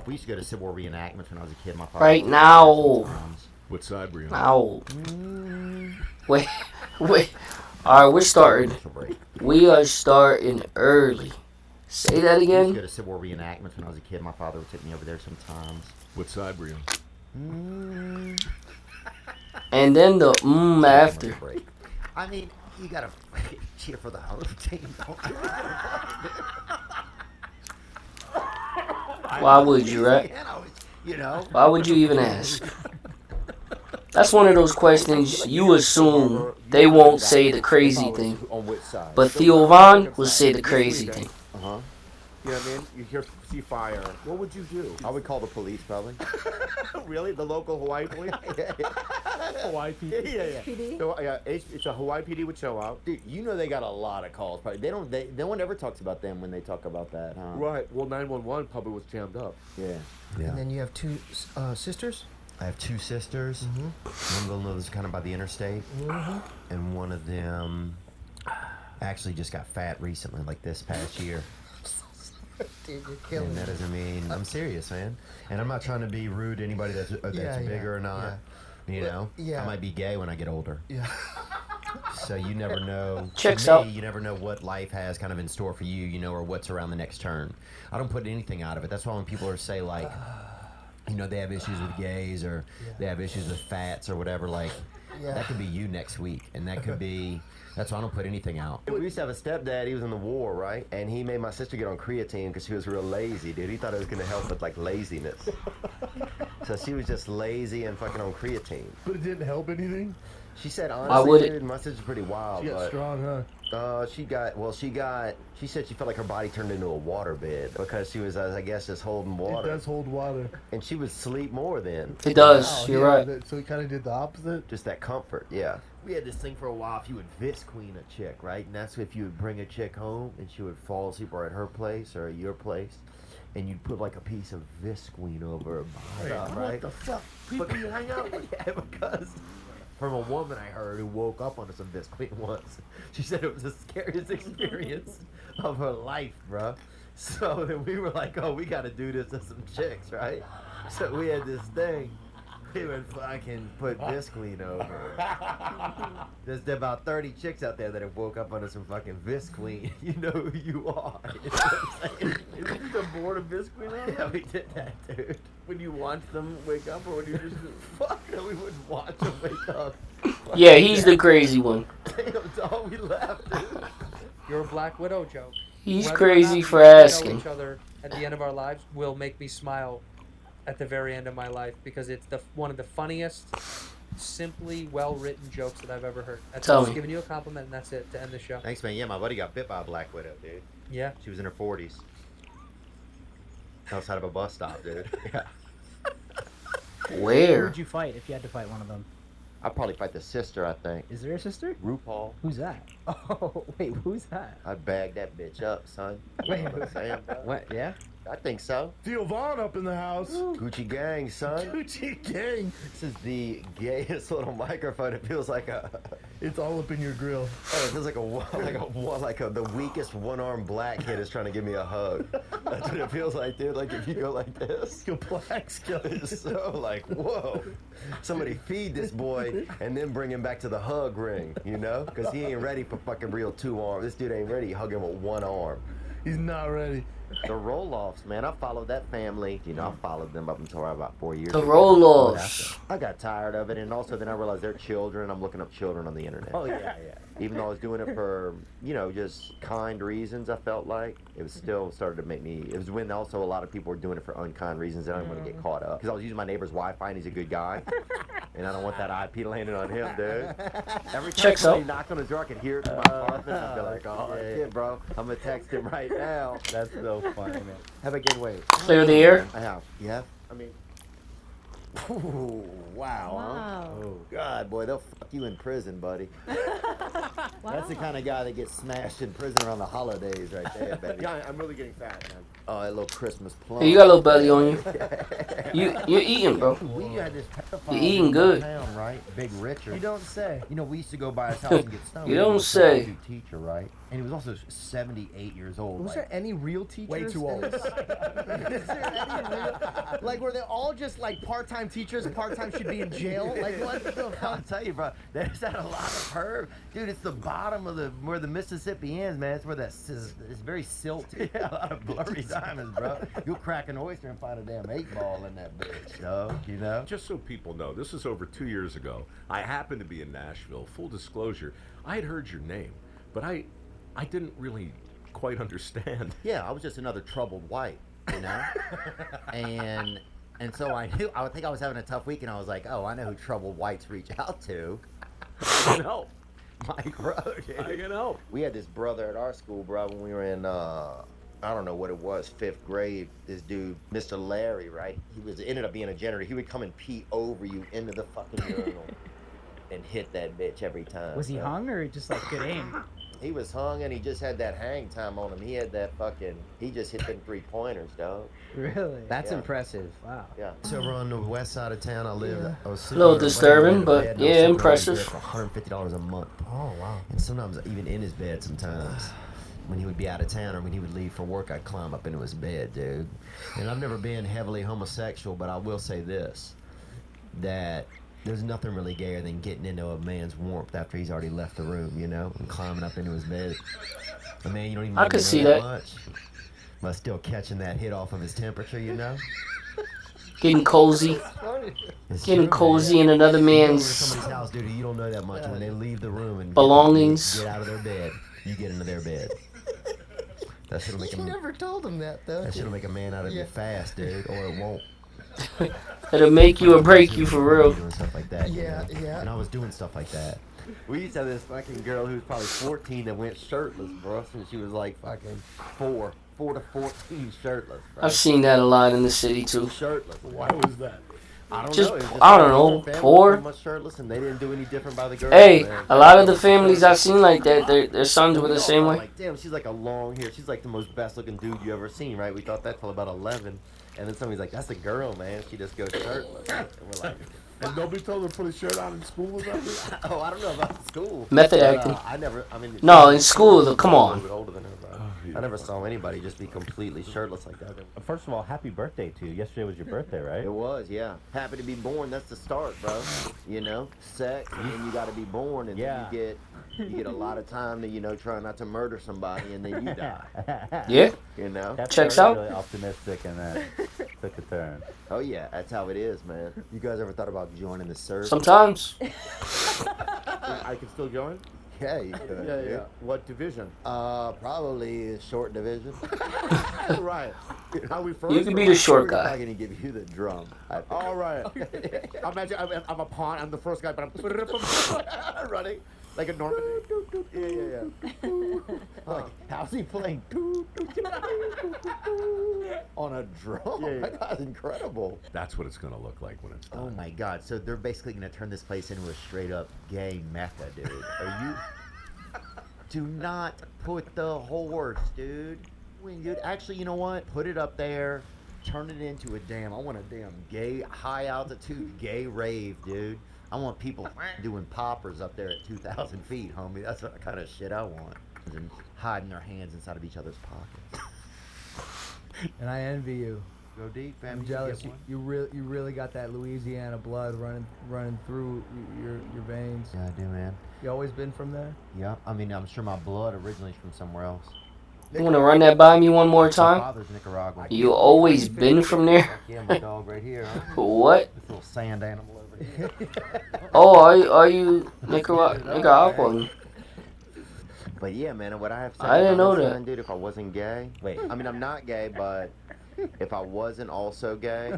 We used to go to Civil War reenactments when I was a kid. My father Right now. What side were you Now. on? Wait. Alright, we're starting. We are starting early. Say that We used to again. go to Civil War reenactments when I was a kid. My father would take me over there sometimes. What side were you on? And then the after. I mean, you gotta cheer for the home team. Why would you, right? You know. Why would you even ask? That's one of those questions you assume they won't say the crazy thing. On which side? But Theo Von will say the crazy thing. Uh-huh. You know what I mean? You see fire. What would you do? I would call the police, probably. Really? The local Hawaii police? Hawaii PD. Yeah. So, it's a Hawaii PD would show out. Dude, you know they got a lot of calls. Probably no one ever talks about them when they talk about that, huh? Right. Well, 911 probably was jammed up. Yeah. And then you have two sisters? I have two sisters. One of them lives kind of by the interstate, and one of them actually just got fat recently, like this past year. Dude, you're killing And me. that doesn't mean I'm serious, man. And I'm not trying to be rude to anybody that's bigger or not. You know, I might be gay when I get older. Yeah. So you never know. Checks to me, out. You never know what life has kind of in store for you, you know, or what's around the next turn. I don't put anything out of it. That's why when people are say like, you know, they have issues with gays or they have issues with fats or whatever, like that could be you next week, and that could be. That's why I don't put anything out. We used to have a stepdad. He was in the war, right? And he made my sister get on creatine because she was real lazy, dude. He thought it was gonna help with like laziness. So she was just lazy and fucking on creatine. But it didn't help anything? She said, would honestly, it- dude, my sister's pretty wild. She got strong, huh? She said she felt like her body turned into a waterbed because she was, I guess, just holding water. It does hold water. And she would sleep more then. It does. Wow, You're right. So he kind of did the opposite? Just that comfort, yeah. We had this thing for a while. If you would Vis Queen a chick, right? And that's if you would bring a chick home and she would fall asleep or at her place or at your place. And you'd put like a piece of Visqueen over her body, right? What the fuck? People you hang out with? Yeah, because from a woman I heard who woke up on some Visqueen once. She said it was the scariest experience of her life, bruh. So then we were like, oh, we got to do this to some chicks, right? So we had this thing. We would fucking put Visqueen over her. There's about 30 chicks out there that have woke up under some fucking Visqueen. You know who you are. You know what I'm saying? Isn't the board of Biscuit on? Yeah, we did that, dude. When you watch them wake up or when you just... Fuck no, we wouldn't watch them wake up. Yeah, he's the crazy one. Damn, dog, we laughed, dude. Your Black Widow joke. He's Whether or crazy not for we know asking. each other at the end of our lives will make me smile at the very end of my life because it's one of the funniest, simply well-written jokes that I've ever heard. That's Tell just me. giving you a compliment, and that's it to end the show. Thanks, man. Yeah, my buddy got bit by a black widow, dude. Yeah. She was in her 40s. Outside of a bus stop, dude. Yeah. Who Where? would you fight if you had to fight one of them? I'd probably fight the sister, I think. Is there a sister? RuPaul. Who's that? Oh, wait, who's that? I'd bag that bitch up, son. You know what I'm saying, bro? What? Yeah? I think so. Theo Von up in the house. Gucci gang, son. Gucci gang. This is the gayest little microphone. It feels like a... It's all up in your grill. Oh, it feels like the weakest one-armed black kid is trying to give me a hug. That's what it feels like, dude. Like if you go like this, Your black skeleton. it's so like, whoa. Somebody feed this boy and then bring him back to the hug ring, you know? Because he ain't ready for fucking real two arms. This dude ain't ready. Hug him with one arm. He's not ready. The roll-offs, man. I followed that family. You know, I followed them up until about 4 years The ago. roll-offs. I got tired of it, and also then I realized they're children. I'm looking up children on the internet. Oh, yeah. Even though I was doing it for, you know, just kind reasons, I felt like it was still started to make me. It was when also a lot of people were doing it for unkind reasons, and I didn't want to get caught up because I was using my neighbor's Wi-Fi, and he's a good guy, and I don't want that IP landing on him, dude. Every time Checks somebody out. knocked on the door, I could hear it from my apartment. I'd be like, oh shit, bro, I'm gonna text him right now. That's so funny, man. Have a good weight. Clear the air. I have. Yeah. I mean. Ooh, wow. Wow. Huh? Oh God, boy, they'll fuck you in prison, buddy. That's the kind of guy that gets smashed in prison around the holidays, right there, baby. Yeah, I'm really getting fat, man. Oh, that little Christmas plum. Hey, you got a little belly on you. You're eating, bro. We had this pedophile You're eating in good. town, right? Big Richard. You don't say. You know, we used to go by his house and get stoned. You He don't was a say. substitute teacher, right? And he was also 78 years old. Was like, there any real teachers? Way too in old. this? Is there any real, like, were they all just like part-time teachers? Part-time should be in jail. Like, what the I'll fuck? tell you, bro. There's not a lot of perv, dude. It's the bottom of where the Mississippi ends, man. It's where it's very silty. Yeah, a lot of blurry diamonds, bro. You'll crack an oyster and find a damn 8-ball in that bitch, dog. You know. Just so people know, this is over 2 years ago. I happened to be in Nashville. Full disclosure, I had heard your name, but I didn't really quite understand. Yeah, I was just another troubled white, you know. and so I knew. I think I was having a tough week, and I was like, oh, I know who troubled whites reach out to. I can help. Mike Rowe, dude. I can help. We had this brother at our school, bro, when we were in, I don't know what it was, 5th grade. This dude, Mr. Larry, right? Ended up being a janitor. He would come and pee over you into the fucking urinal and hit that bitch every time. Was he bro. hung or just like good aim? He was hung and he just had that hang time on him. He had that he just hit them 3-pointers, dog. Really? That's impressive. Wow. Yeah. So over on the west side of town, I lived. Yeah. I was A little sleeping disturbing, in but bed, and I was yeah, sleeping in impressive. bed for $150 a month. Oh wow. And sometimes even in his bed sometimes. When he would be out of town or when he would leave for work, I'd climb up into his bed, dude. And I've never been heavily homosexual, but I will say this, that there's nothing really gayer than getting into a man's warmth after he's already left the room, you know, and climbing up into his bed. I mean, you don't even I need could to see know that. much, but still catching that hit off of his temperature, you know? Getting cozy. It's Getting true, cozy man. in another You go over to man's somebody's house, dude, you don't know that much. When they leave the room and belongings. get out of their bed, you get into their bed. That shit'll make You him. never told him that though. That shit'll make a man out of you fast, dude, or it won't. It'll make you or break you for real. Doing stuff like that. you Yeah, know? yeah. And I was doing stuff like that. We used to have this fucking girl who was probably 14 that went shirtless, bro, since she was like fucking 4 to 14 shirtless, bro. I've seen that a lot in the city too. Shirtless. Why was that? I don't Just- know. It was I don't like know, her family poor. pretty much shirtless, and they didn't do any different by the girls. Hey, man. a lot of the families I've seen like that, their sons were the same way. Like, damn, she's like a long hair. She's like the most best looking dude you ever seen, right? We thought that till about 11, and then somebody's like, "That's a girl, man. She just goes shirtless." And we're like, And nobody told her to put a shirt on in school or something? "Oh, I don't know about school." Method But, acting. I never. I mean. No, in school, come A on. little bit older than her, bro. I never saw anybody just be completely shirtless like that. First of all, happy birthday to you. Yesterday was your birthday, right? It was, yeah. Happy to be born. That's the start, bro. You know, sex, and then you got to be born, and Yeah. then you get a lot of time to try not to murder somebody, and then you die. Yeah. You know. That Checks started out. really optimistic and then took a turn. Oh yeah, that's how it is, man. You guys ever thought about joining the service? Sometimes. I can still join? Yeah, you could. Yeah, dude. yeah. What division? Probably a short division. Right. Are we first? You can be the short We're probably guy. gonna give you the drum. I think. All right. Imagine I'm a pawn. I'm the first guy, but I'm running like a Norman. Yeah. Like, how's he playing? On a drum? Yeah, yeah. That's incredible. That's what it's going to look like when it's done. Oh my god, so they're basically gonna turn this place into a straight up gay mecca, dude. Are you do not put the horse, dude. Dude, actually, you know what? Put it up there. Turn it into a I want a damn gay, high altitude gay rave, dude. I want people doing poppers up there at 2,000 feet, homie. That's the kind of shit I want. And hiding their hands inside of each other's pockets. And I envy you. Go deep, fam. I'm You jealous. get You one. really got that Louisiana blood running through your veins. Yeah, I do, man. You always been from there? Yeah, I mean, I'm sure my blood originates from somewhere else. You wanna run that by me one more My time? father's Nicaraguan. You always been from there? Yeah, my dog right here. Huh? What? This little sand animal over here. Oh, are you Nicaraguan? But yeah, man, and what I have to say I didn't about know this, that. man, dude, if I wasn't gay, I mean, I'm not gay, but if I wasn't also gay,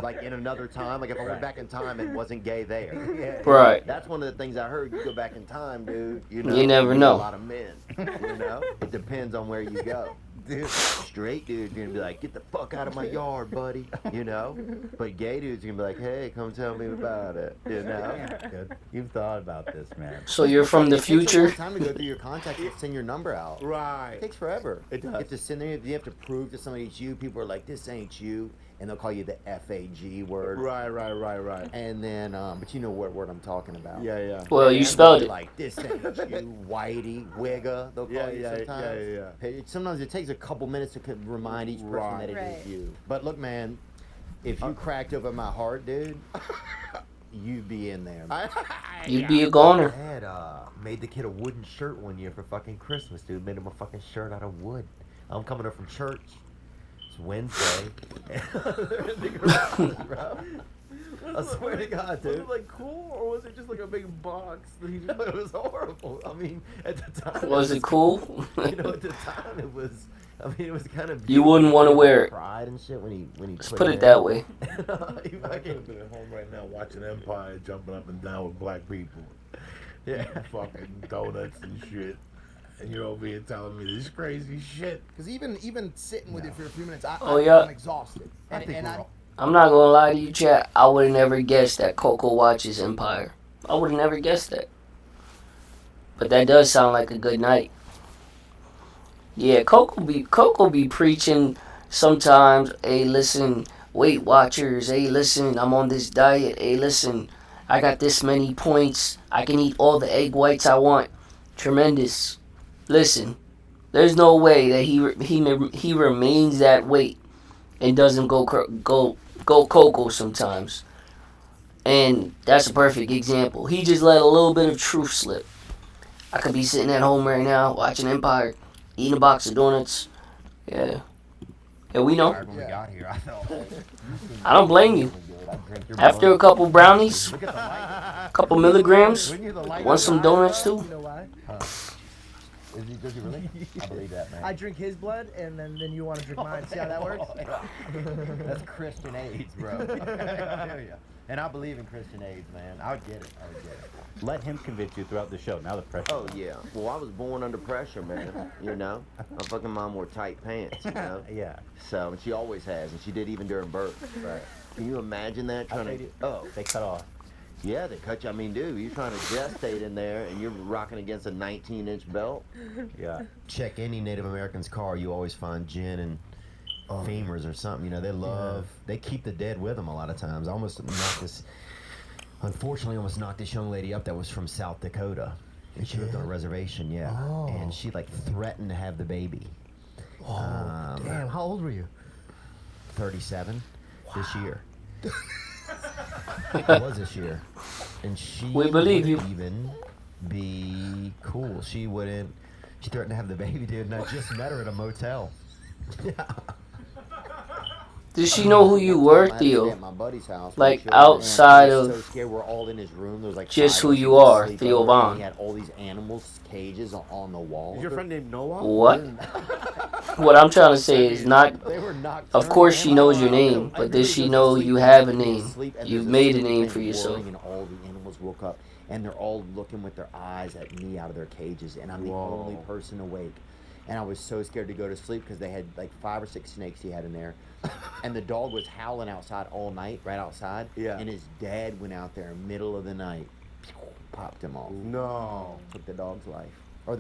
like in another time, like if I went back in time and wasn't gay there, Right. that's one of the things I heard. You go back in time, dude. You know, You never meet know. A lot of men. You know, it depends on where you go. Dude, straight dude's gonna be like, get the fuck out of my yard, buddy. You know? But gay dude's gonna be like, hey, come tell me about it. You know? Yeah, dude. You've thought about this, man. So you're from the It takes a long future? time to go through your contacts and send your number out. Right. It takes forever. It You does. have to send there. You have to prove to somebody it's you. People are like, this ain't you. And they'll call you the FAG word. Right. And then, but you know what word I'm talking about. Yeah. Well, you And spelled they'll be it. Like, this ain't you, whitey, wigga. They'll call Yeah, you yeah, sometimes. yeah. Hey, sometimes it takes a couple minutes to remind each person Right. that it is Right. you. But look, man, if you cracked open my heart, dude, you'd be in there. You'd be a goner. Dad made the kid a wooden shirt one year for fucking Christmas, dude. Made him a fucking shirt out of wood. I'm coming up from church. It's Wednesday. They're in the garage, bro. I swear to God, Was dude. it like cool, or was it just like a big box that he just? No, it was horrible. I mean, at the time. Was it cool? You know, at the time it was. I mean, it was kind of. You wouldn't wanna wear it. Pride and shit when he. Let's put it that way. He I fucking. could have been at home right now watching Empire jumping up and down with black people. Yeah. Fucking donuts and shit. And you're over here telling me this crazy shit. Because even sitting with it for a few minutes, Oh, yeah. I'm exhausted. And I'm not gonna lie to you, chat. I would have never guessed that Coco watches Empire. I would have never guessed that. But that does sound like a good night. Yeah, Coco be preaching sometimes. Hey, listen, Weight Watchers. Hey, listen, I'm on this diet. Hey, listen, I got this many points. I can eat all the egg whites I want. Tremendous. Listen, there's no way that he remains that weight and doesn't go Coco sometimes. And that's a perfect example. He just let a little bit of truth slip. I could be sitting at home right now watching Empire, eating a box of donuts. Yeah. Yeah, we know. When we got here, I felt. I don't blame you. After a couple brownies, a couple milligrams, want some donuts too? You know why? Does he really? I believe that, man. I drink his blood, and then you want to drink mine. See how that works? That's Christian AIDS, bro. I hear ya. And I believe in Christian AIDS, man. I would get it. Let him convince you throughout the show. Now the pressure. Oh, yeah. Well, I was born under pressure, man. You know? My fucking mom wore tight pants, you know? Yeah. So, and she always has, and she did even during birth. Right. Can you imagine that? Trying to, oh, They cut off. yeah, they cut you. I mean, dude, you're trying to gestate in there, and you're rocking against a 19-inch belt. Yeah. Check any Native American's car, you always find gin and femurs or something. You know, they keep the dead with them a lot of times. I almost knocked this young lady up that was from South Dakota. And she lived on a reservation, yeah. Oh. And she like threatened to have the baby. Damn, how old were you? 37 this year. It was this year. And she We believe you. wouldn't even be cool. She threatened to have the baby, dude, and I just met her at a motel. Yeah. Does she know who you were, I had to stay Theo? at my buddy's house, Like, make sure, man, outside I was of so scared we're all in his room. There was like just 5 who of us you who could are, sleep Theo over, Von. and he had all these animals cages on the wall. Is your friend named Noah? What? What I'm trying to say is not. They were nocturnal. Of course, she knows your name, I but really does she go to know sleep you and have a I go to name? sleep, and You've there's made a this name thing for yourself. whirring, and all the animals woke up, and they're all looking with their eyes at me out of their cages, and I'm the only person awake. And I was so scared to go to sleep because they had like 5 or 6 snakes he had in there. And the dog was howling outside all night, right outside. Yeah. And his dad went out there in the middle of the night, popped him off, No. took the dog's life. Or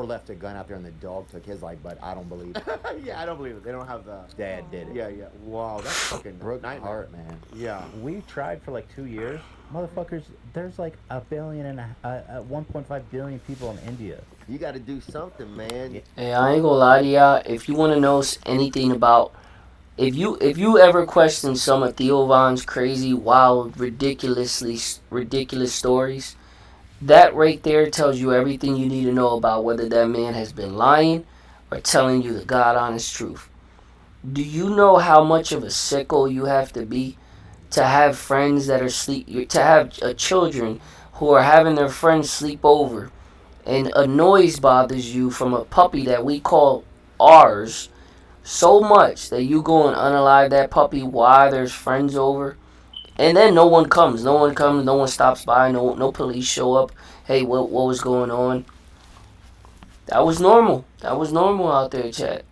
left a gun out there and the dog took his life, but I don't believe it. Yeah, I don't believe it. They don't have the. Dad did it. Yeah. Wow, that's fucking Broke my nightmare. heart, man. Yeah. We tried for like 2 years. Motherfuckers, there's like 1.5 billion people in India. You got to do something, man. Hey, I ain't gonna lie to y'all. If you want to know anything about, if you ever question some of Theo Von's crazy, wild, ridiculous stories, that right there tells you everything you need to know about whether that man has been lying or telling you the God honest truth. Do you know how much of a sicko you have to be to have friends that are to have children who are having their friends sleep over, and a noise bothers you from a puppy that we call ours so much that you go and unalive that puppy while there's friends over, and then no one comes, no one stops by, no police show up. Hey, what was going on? That was normal out there, chat.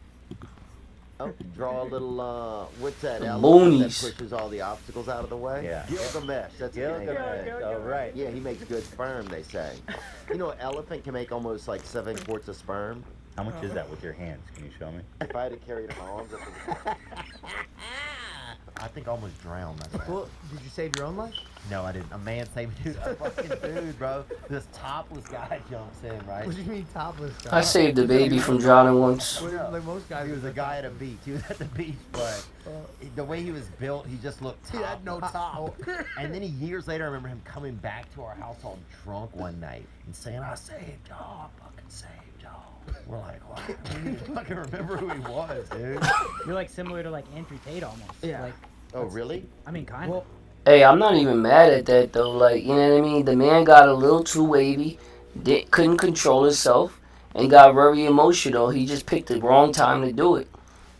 Oh, draw a little, what's that? The Elephant that boonies. pushes all the obstacles out of the way? Yeah. Gilgamesh. That's his name. Oh, right. Yeah, he makes good sperm, they say. You know, an elephant can make almost like 7 quarts of sperm. How much is that with your hands? Can you show me? If I had to carry it on, I think I almost drowned myself. Well, did you save your own life? No, I didn't. A man saved dude, a fucking dude, bro. This topless guy jumps in, right? What do you mean topless guy? I saved a baby from drowning once. Like most guys. He was a guy at a beach. He was at the beach, but the way he was built, he just looked He had no top. And then years later, I remember him coming back to our house all drunk one night and saying, "I saved y'all, fucking saved y'all." We're like, "Wow, we didn't fucking remember who he was, dude." You're like similar to like Andrew Tate almost. Yeah. Like, oh, really? I mean, kind of. Hey, I'm not even mad at that though. Like, you know what I mean? The man got a little too wavy, couldn't control himself, and got very emotional. He just picked the wrong time to do it.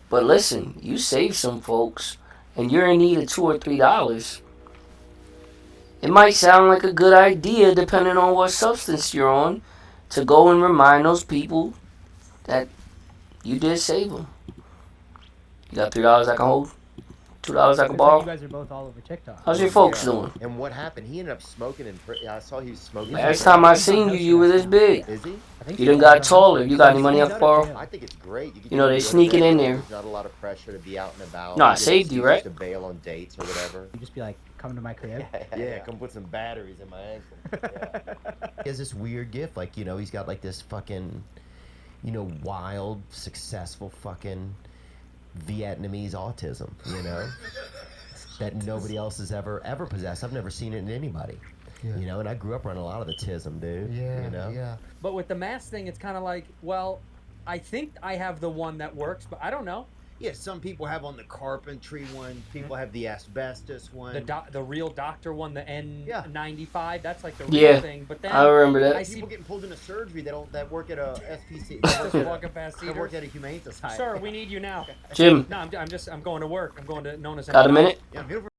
But listen, you saved some folks, and you're in need of $2 or $3. It might sound like a good idea, depending on what substance you're on, to go and remind those people that you did save them. You got $3 I can hold? $2 I can Looks borrow? like you guys are both all over TikTok. How's your folks doing? And what happened? He ended up smoking in I saw he was smoking. Last time I seen you, you were this big. Is he? I think You so. done got taller. You got any money I can borrow? I think it's great. You, You know, they sneaking in there. There's not a lot of pressure to be out and about. No, I know, saved you, right? To bail on dates or whatever. You just be like, come to my crib. Yeah, come put some batteries in my ankle. Yeah. He has this weird gift, like, you know, he's got like this fucking, you know, wild, successful fucking Vietnamese autism, you know, that nobody else has ever possessed. I've never seen it in anybody, you know, and I grew up around a lot of autism, dude. Yeah, you know? yeah. But with the mask thing, it's kind of like, well, I think I have the one that works, but I don't know. Yeah, some people have on the carpentry one. People have the asbestos one. The real doctor one, the N95, that's like the Yeah, real thing. But then I remember that. I see People getting pulled into surgery that work at a SPC. just walking past That work Cedars. at a humane society. Sir, we need you now. Jim, No, I'm going to work. I'm going to known as got a minute? Yeah, beautiful.